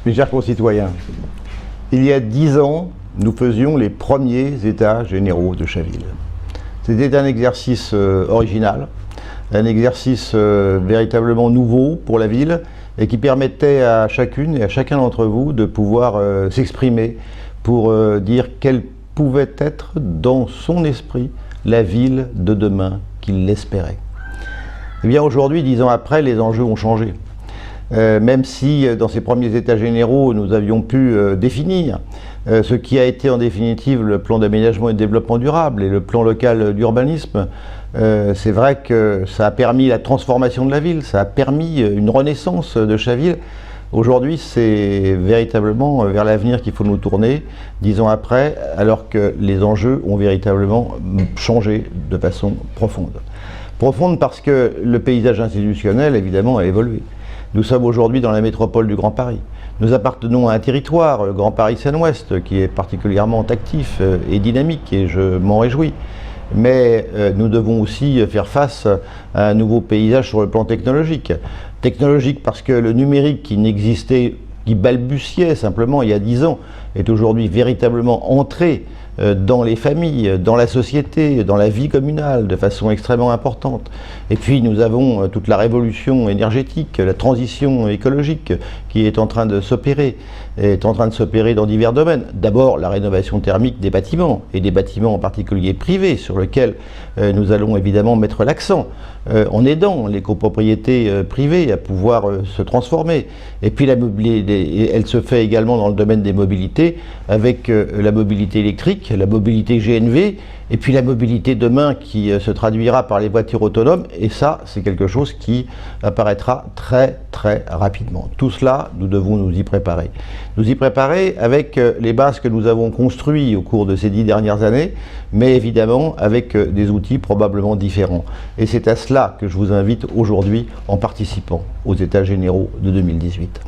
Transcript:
Mes chers concitoyens, il y a 10 ans, nous faisions les premiers états généraux de Chaville. C'était un exercice original, un exercice véritablement nouveau pour la ville et qui permettait à chacune et à chacun d'entre vous de pouvoir s'exprimer pour dire quelle pouvait être dans son esprit la ville de demain qu'il l'espérait. Eh bien aujourd'hui, 10 ans après, les enjeux ont changé. Même si dans ces premiers états généraux, nous avions pu définir ce qui a été en définitive le plan d'aménagement et de développement durable et le plan local d'urbanisme, c'est vrai que ça a permis la transformation de la ville, ça a permis une renaissance de Chaville. Aujourd'hui, c'est véritablement vers l'avenir qu'il faut nous tourner, 10 ans après, alors que les enjeux ont véritablement changé de façon profonde. Profonde parce que le paysage institutionnel, évidemment, a évolué. Nous sommes aujourd'hui dans la métropole du Grand Paris. Nous appartenons à un territoire, le Grand Paris Seine-Ouest, qui est particulièrement actif et dynamique, et je m'en réjouis. Mais nous devons aussi faire face à un nouveau paysage sur le plan technologique. Technologique parce que le numérique qui n'existait, qui balbutiait simplement il y a 10 ans, est aujourd'hui véritablement entré dans les familles, dans la société, dans la vie communale de façon extrêmement importante. Et puis nous avons toute la révolution énergétique, la transition écologique qui est en train de s'opérer, dans divers domaines. D'abord la rénovation thermique des bâtiments, et des bâtiments en particulier privés, sur lesquels nous allons évidemment mettre l'accent, en aidant les copropriétés privées à pouvoir se transformer. Et puis la mobilité, elle se fait également dans le domaine des mobilités, avec la mobilité électrique, la mobilité GNV, et puis la mobilité demain qui se traduira par les voitures autonomes, et ça c'est quelque chose qui apparaîtra très rapidement. Tout cela, nous devons nous y préparer. Nous y préparer avec les bases que nous avons construites au cours de ces 10 dernières années, mais évidemment avec des outils probablement différents. Et c'est à cela que je vous invite aujourd'hui en participant aux États généraux de 2018.